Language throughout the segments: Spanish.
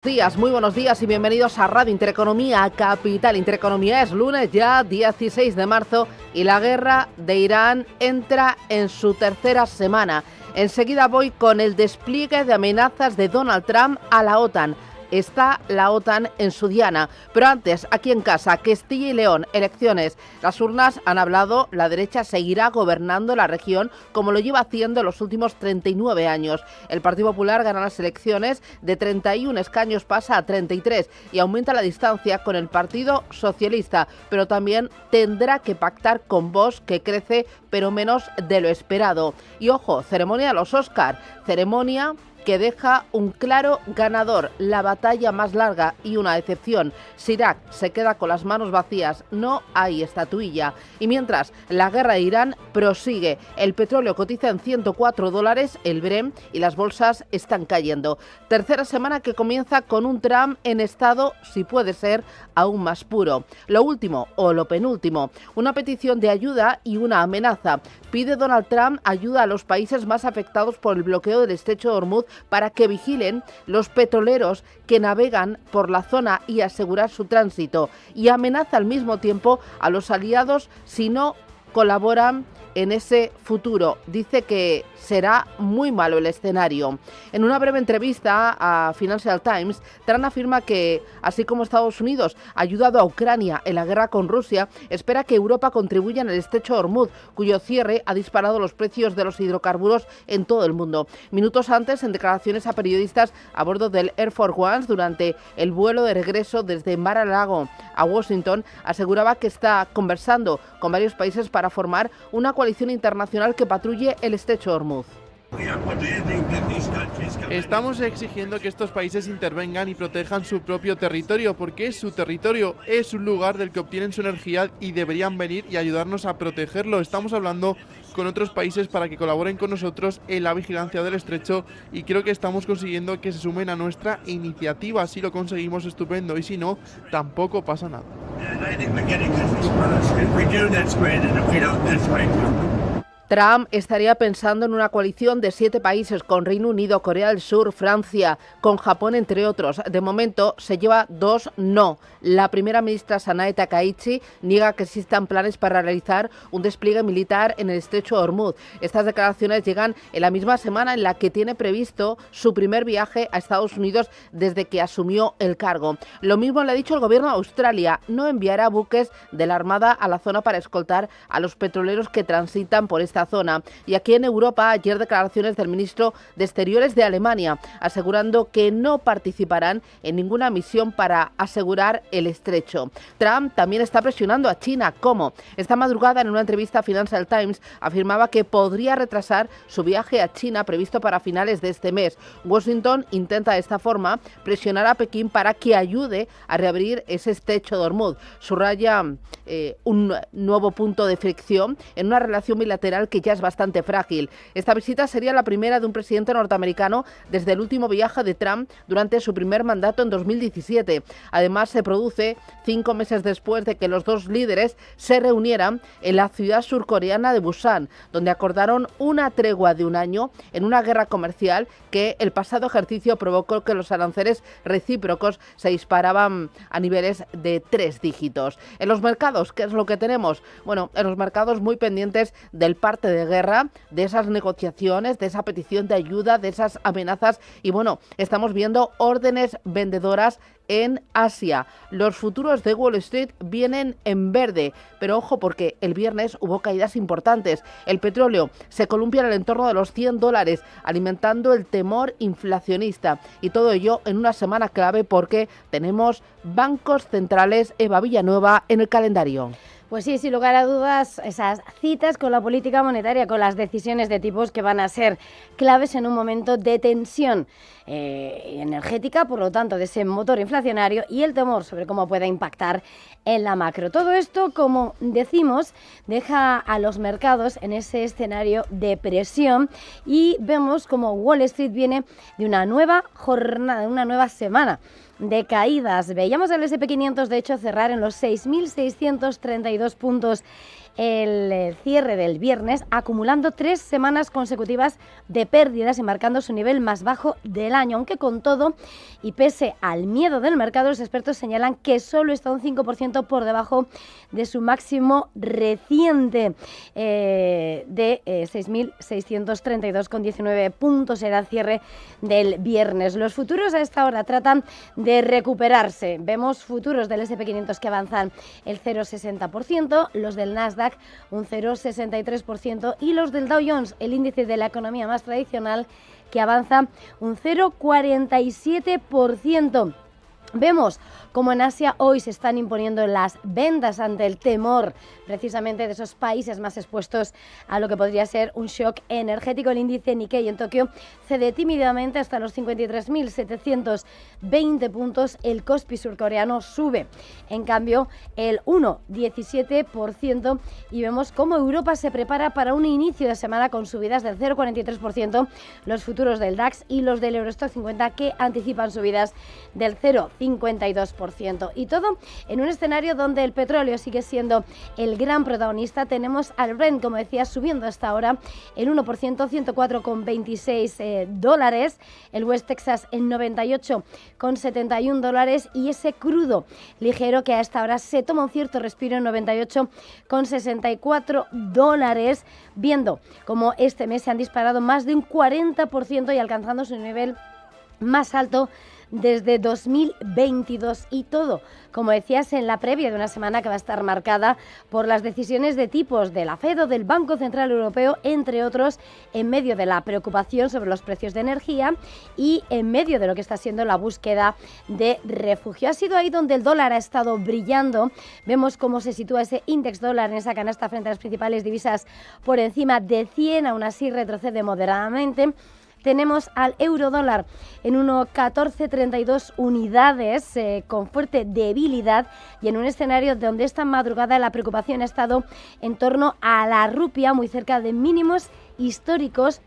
Muy buenos días y bienvenidos a Radio Intereconomía, Capital Intereconomía. Es lunes ya, 16 de marzo, y la guerra de Irán entra en su tercera semana. Enseguida voy con el despliegue de amenazas de Donald Trump a la OTAN. Está la OTAN en su diana. Pero antes, aquí en casa, Castilla y León, elecciones. Las urnas han hablado, la derecha seguirá gobernando la región como lo lleva haciendo en los últimos 39 años. El Partido Popular gana las elecciones, de 31 escaños pasa a 33 y aumenta la distancia con el Partido Socialista, pero también tendrá que pactar con Vox, que crece pero menos de lo esperado. Y ojo, ceremonia de los Oscar, ceremonia que deja un claro ganador, la batalla más larga y una decepción. Chirac se queda con las manos vacías, no hay estatuilla. Y mientras, la guerra de Irán prosigue. El petróleo cotiza en $104, el Brent, y las bolsas están cayendo. Tercera semana que comienza con un Trump en estado, si puede ser, aún más puro. Lo último, o lo penúltimo, una petición de ayuda y una amenaza. Pide Donald Trump ayuda a los países más afectados por el bloqueo del estrecho de Hormuz para que vigilen los petroleros que navegan por la zona y asegurar su tránsito, y amenaza al mismo tiempo a los aliados si no colaboran en ese futuro. Dice que será muy malo el escenario. En una breve entrevista a Financial Times, Trump afirma que, así como Estados Unidos ha ayudado a Ucrania en la guerra con Rusia, espera que Europa contribuya en el estrecho de Hormuz, cuyo cierre ha disparado los precios de los hidrocarburos en todo el mundo. Minutos antes, en declaraciones a periodistas a bordo del Air Force One durante el vuelo de regreso desde Mar-a-Lago a Washington, aseguraba que está conversando con varios países para formar una coalición internacional que patrulle el estrecho de Hormuz. Estamos exigiendo que estos países intervengan y protejan su propio territorio, porque es su territorio, es un lugar del que obtienen su energía y deberían venir y ayudarnos a protegerlo. Estamos hablando con otros países para que colaboren con nosotros en la vigilancia del estrecho, y creo que estamos consiguiendo que se sumen a nuestra iniciativa. Si lo conseguimos, estupendo, y si no, tampoco pasa nada. Trump estaría pensando en una coalición de 7 países, con Reino Unido, Corea del Sur, Francia, con Japón, entre otros. De momento se lleva 2 no. La primera ministra Sanae Takaichi niega que existan planes para realizar un despliegue militar en el estrecho de Hormuz. Estas declaraciones llegan en la misma semana en la que tiene previsto su primer viaje a Estados Unidos desde que asumió el cargo. Lo mismo le ha dicho el gobierno de Australia: no enviará buques de la Armada a la zona para escoltar a los petroleros que transitan por esta zona. Y aquí en Europa, ayer declaraciones del ministro de Exteriores de Alemania, asegurando que no participarán en ninguna misión para asegurar el estrecho. Trump también está presionando a China. ¿Cómo? Esta madrugada, en una entrevista a Financial Times, afirmaba que podría retrasar su viaje a China previsto para finales de este mes. Washington intenta de esta forma presionar a Pekín para que ayude a reabrir ese estrecho de Hormuz. Subraya un nuevo punto de fricción en una relación bilateral que ya es bastante frágil. Esta visita sería la primera de un presidente norteamericano desde el último viaje de Trump durante su primer mandato en 2017. Además, se produce 5 meses después de que los dos líderes se reunieran en la ciudad surcoreana de Busan, donde acordaron una tregua de un año en una guerra comercial que el pasado ejercicio provocó que los aranceles recíprocos se disparaban a niveles de 3 dígitos. En los mercados, ¿qué es lo que tenemos? Bueno, en los mercados muy pendientes del parte de guerra, de esas negociaciones, de esa petición de ayuda, de esas amenazas, y bueno, estamos viendo órdenes vendedoras en Asia. Los futuros de Wall Street vienen en verde, pero ojo, porque el viernes hubo caídas importantes. El petróleo se columpia en el entorno de los $100, alimentando el temor inflacionista, y todo ello en una semana clave porque tenemos bancos centrales. Eva Villanueva en el calendario. Pues sí, sin lugar a dudas, esas citas con la política monetaria, con las decisiones de tipos que van a ser claves en un momento de tensión energética, por lo tanto, de ese motor inflacionario, y el temor sobre cómo pueda impactar en la macro. Todo esto, como decimos, deja a los mercados en ese escenario de presión, y vemos como Wall Street viene de una nueva jornada, de una nueva semana de caídas. Veíamos al S&P 500, de hecho, cerrar en los 6.632 puntos el cierre del viernes, acumulando 3 semanas consecutivas de pérdidas y marcando su nivel más bajo del año, aunque con todo y pese al miedo del mercado, los expertos señalan que solo está un 5% por debajo de su máximo reciente de 6.632,19 puntos. Era el cierre del viernes. Los futuros a esta hora tratan de recuperarse. Vemos futuros del S&P 500 que avanzan el 0,60%, los del Nasdaq un 0,63% y los del Dow Jones, el índice de la economía más tradicional, que avanza un 0,47%. Vemos como en Asia hoy se están imponiendo las ventas ante el temor precisamente de esos países más expuestos a lo que podría ser un shock energético. El índice Nikkei en Tokio cede tímidamente hasta los 53.720 puntos. El Kospi surcoreano sube, en cambio, el 1,17%, y vemos cómo Europa se prepara para un inicio de semana con subidas del 0,43%, los futuros del DAX y los del Eurostoxx 50 que anticipan subidas del 0,52%. Y todo en un escenario donde el petróleo sigue siendo el gran protagonista. Tenemos al Brent, como decía, subiendo hasta ahora el 1%, $104,26, el West Texas en $98,71 y ese crudo ligero que a esta hora se toma un cierto respiro en $98,64, viendo como este mes se han disparado más de un 40% y alcanzando su nivel más alto desde 2022, y todo, como decías, en la previa de una semana que va a estar marcada por las decisiones de tipos de la FED o del Banco Central Europeo, entre otros, en medio de la preocupación sobre los precios de energía y en medio de lo que está siendo la búsqueda de refugio. Ha sido ahí donde el dólar ha estado brillando. Vemos cómo se sitúa ese índice dólar en esa canasta frente a las principales divisas por encima de 100, aún así retrocede moderadamente. Tenemos al euro-dólar en 1,1432 unidades, con fuerte debilidad, y en un escenario donde esta madrugada la preocupación ha estado en torno a la rupia, muy cerca de mínimos históricos,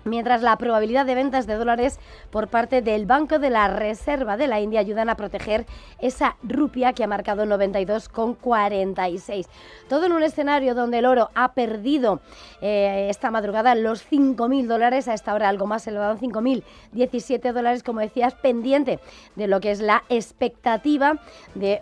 mientras la probabilidad de ventas de dólares por parte del Banco de la Reserva de la India ayudan a proteger esa rupia que ha marcado 92,46. Todo en un escenario donde el oro ha perdido esta madrugada los $5.000, a esta hora algo más elevado, $5.017, como decías, pendiente de lo que es la expectativa de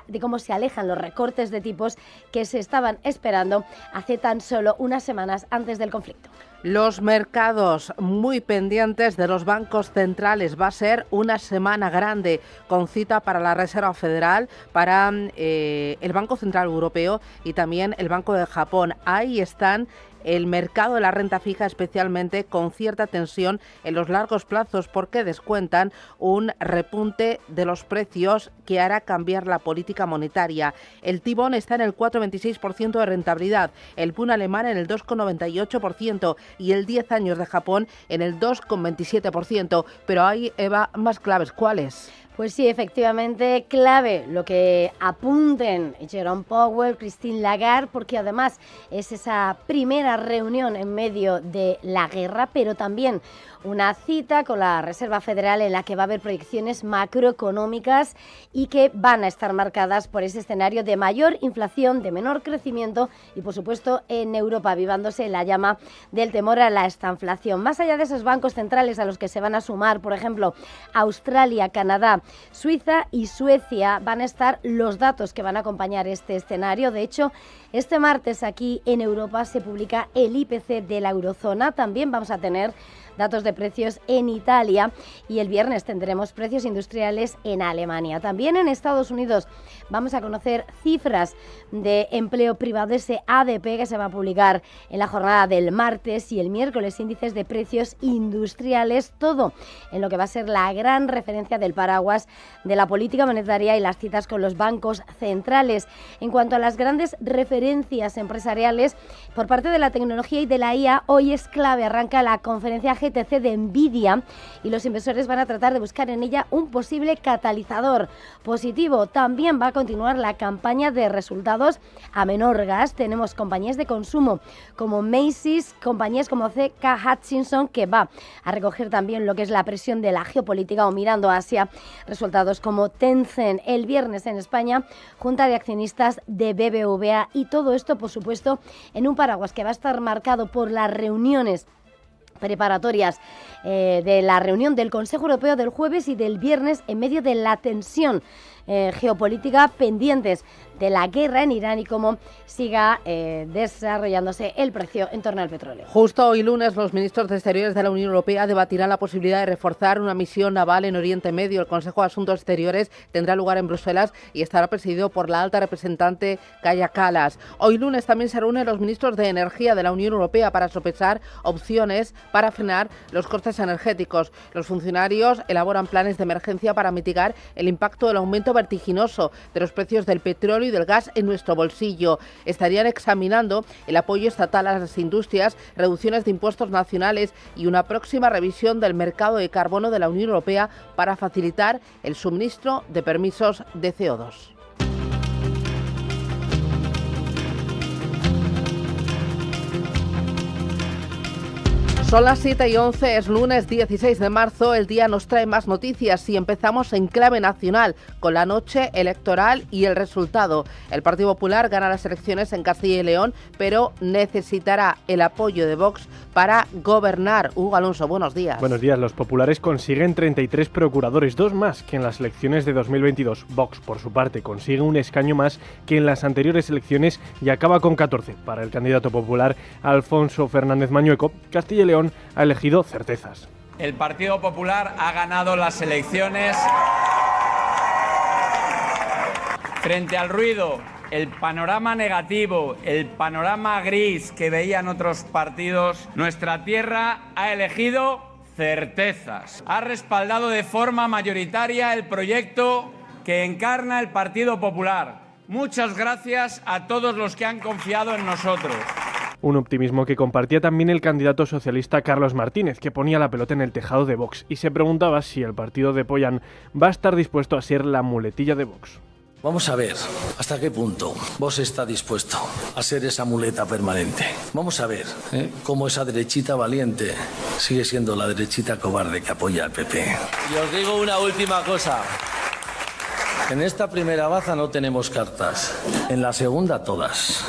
de cómo se alejan los recortes de tipos que se estaban esperando hace tan solo unas semanas antes del conflicto. Los mercados muy pendientes de los bancos centrales. Va a ser una semana grande con cita para la Reserva Federal, para el Banco Central Europeo y también el Banco de Japón. Ahí están el mercado de la renta fija, especialmente con cierta tensión en los largos plazos, porque descuentan un repunte de los precios que hará cambiar la política monetaria. El T-Bond está en el 4,26% de rentabilidad, el Bund alemán en el 2,98% y el 10 años de Japón en el 2,27%. Pero hay, Eva, más claves. ¿Cuáles? Pues sí, efectivamente, clave lo que apunten Jerome Powell, Christine Lagarde, porque además es esa primera reunión en medio de la guerra, pero también una cita con la Reserva Federal en la que va a haber proyecciones macroeconómicas y que van a estar marcadas por ese escenario de mayor inflación, de menor crecimiento y, por supuesto, en Europa avivándose la llama del temor a la estanflación. Más allá de esos bancos centrales a los que se van a sumar, por ejemplo, Australia, Canadá, Suiza y Suecia, van a estar los datos que van a acompañar este escenario. De hecho, este martes aquí en Europa se publica el IPC de la eurozona. También vamos a tener datos de precios en Italia y el viernes tendremos precios industriales en Alemania. También en Estados Unidos vamos a conocer cifras de empleo privado, ese ADP que se va a publicar en la jornada del martes, y el miércoles índices de precios industriales, todo en lo que va a ser la gran referencia del paraguas de la política monetaria y las citas con los bancos centrales. En cuanto a las grandes referencias empresariales por parte de la tecnología y de la IA, hoy es clave, arranca la conferencia GTC de Nvidia y los inversores van a tratar de buscar en ella un posible catalizador positivo. También va a continuar la campaña de resultados a menor gas. Tenemos compañías de consumo como Macy's, compañías como CK Hutchinson, que va a recoger también lo que es la presión de la geopolítica, o mirando a Asia, resultados como Tencent. El viernes en España, Junta de Accionistas de BBVA, y todo esto, por supuesto, en un paraguas que va a estar marcado por las reuniones preparatorias de la reunión del Consejo Europeo del jueves y del viernes, en medio de la tensión geopolítica, pendientes de la guerra en Irán y cómo siga desarrollándose el precio en torno al petróleo. Justo hoy lunes, los ministros de Exteriores de la Unión Europea debatirán la posibilidad de reforzar una misión naval en Oriente Medio. El Consejo de Asuntos Exteriores tendrá lugar en Bruselas y estará presidido por la alta representante Kaja Kallas. Hoy lunes también se reúnen los ministros de Energía de la Unión Europea para sopesar opciones para frenar los costes energéticos. Los funcionarios elaboran planes de emergencia para mitigar el impacto del aumento vertiginoso de los precios del petróleo y del gas en nuestro bolsillo. Estarían examinando el apoyo estatal a las industrias, reducciones de impuestos nacionales y una próxima revisión del mercado de carbono de la Unión Europea para facilitar el suministro de permisos de CO2. Son las 7:11, es lunes 16 de marzo, el día nos trae más noticias y empezamos en clave nacional con la noche electoral y el resultado. El Partido Popular gana las elecciones en Castilla y León, pero necesitará el apoyo de Vox para gobernar. Hugo Alonso, buenos días. Buenos días, los populares consiguen 33 procuradores, 2 más que en las elecciones de 2022. Vox, por su parte, consigue un escaño más que en las anteriores elecciones y acaba con 14. Para el candidato popular Alfonso Fernández Mañueco, Castilla y León ha elegido certezas. El Partido Popular ha ganado las elecciones. Frente al ruido, el panorama negativo, el panorama gris que veían otros partidos, nuestra tierra ha elegido certezas. Ha respaldado de forma mayoritaria el proyecto que encarna el Partido Popular. Muchas gracias a todos los que han confiado en nosotros. Un optimismo que compartía también el candidato socialista Carlos Martínez, que ponía la pelota en el tejado de Vox y se preguntaba si el partido de Pollán va a estar dispuesto a ser la muletilla de Vox. Vamos a ver hasta qué punto Vox está dispuesto a ser esa muleta permanente. Vamos a ver cómo esa derechita valiente sigue siendo la derechita cobarde que apoya al PP. Y os digo una última cosa. En esta primera baza no tenemos cartas. En la segunda, todas.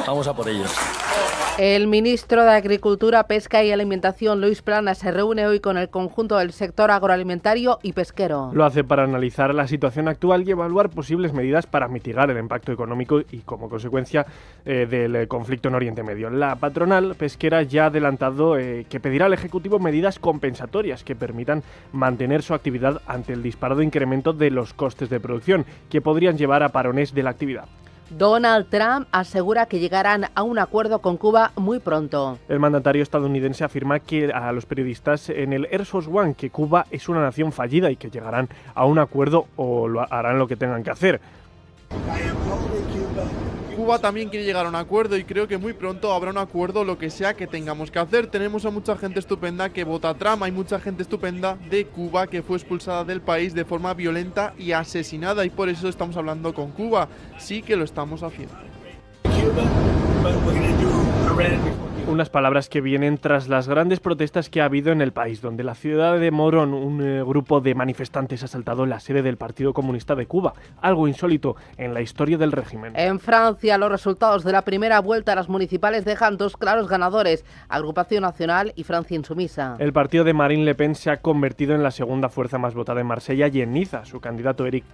Vamos a por ellos. El ministro de Agricultura, Pesca y Alimentación, Luis Planas, se reúne hoy con el conjunto del sector agroalimentario y pesquero. Lo hace para analizar la situación actual y evaluar posibles medidas para mitigar el impacto económico y, como consecuencia, del conflicto en Oriente Medio. La patronal pesquera ya ha adelantado que pedirá al Ejecutivo medidas compensatorias que permitan mantener su actividad ante el disparado incremento de los costes de producción, que podrían llevar a parones de la actividad. Donald Trump asegura que llegarán a un acuerdo con Cuba muy pronto. El mandatario estadounidense afirma que a los periodistas en el Air Force One que Cuba es una nación fallida y que llegarán a un acuerdo o harán lo que tengan que hacer. Cuba también quiere llegar a un acuerdo y creo que muy pronto habrá un acuerdo, lo que sea que tengamos que hacer. Tenemos a mucha gente estupenda que vota a Trump, hay mucha gente estupenda de Cuba que fue expulsada del país de forma violenta y asesinada, y por eso estamos hablando con Cuba. Sí que lo estamos haciendo. Unas palabras que vienen tras las grandes protestas que ha habido en el país, donde la ciudad de Morón un grupo de manifestantes ha asaltado la sede del Partido Comunista de Cuba, algo insólito en la historia del régimen. En Francia, los resultados de la primera vuelta a las municipales dejan 2 claros ganadores, Agrupación Nacional y Francia Insumisa. El partido de Marine Le Pen se ha convertido en la segunda fuerza más votada en Marsella y en Niza. Su candidato Eric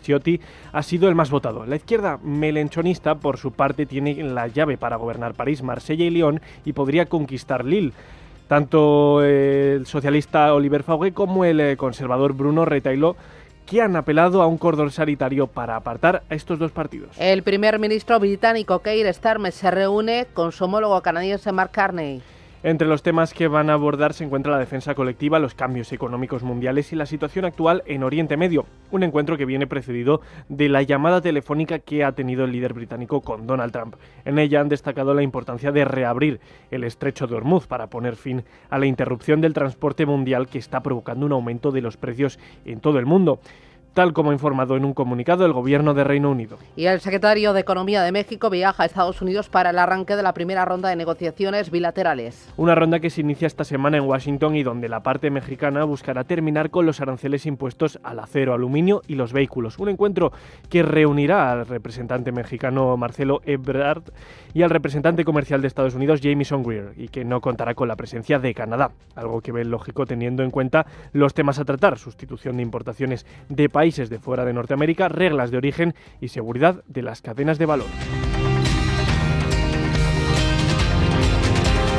Ciotti ha sido el más votado. La izquierda melenchonista, por su parte, tiene la llave para gobernar París, Marsella y Lyon, y podría conquistar Lille. Tanto el socialista Olivier Faure como el conservador Bruno Retailleau, que han apelado a un cordón sanitario para apartar a estos 2 partidos. El primer ministro británico Keir Starmer se reúne con su homólogo canadiense Mark Carney. Entre los temas que van a abordar se encuentra la defensa colectiva, los cambios económicos mundiales y la situación actual en Oriente Medio. Un encuentro que viene precedido de la llamada telefónica que ha tenido el líder británico con Donald Trump. En ella han destacado la importancia de reabrir el estrecho de Hormuz para poner fin a la interrupción del transporte mundial que está provocando un aumento de los precios en todo el mundo. tal como ha informado en un comunicado el gobierno de Reino Unido. Y el secretario de Economía de México viaja a Estados Unidos para el arranque de la primera ronda de negociaciones bilaterales. Una ronda que se inicia esta semana en Washington y donde la parte mexicana buscará terminar con los aranceles impuestos al acero, aluminio y los vehículos. Un encuentro que reunirá al representante mexicano Marcelo Ebrard y al representante comercial de Estados Unidos Jamieson Greer, y que no contará con la presencia de Canadá, algo que ve lógico teniendo en cuenta los temas a tratar: sustitución de importaciones de países de fuera de Norteamérica, reglas de origen y seguridad de las cadenas de valor.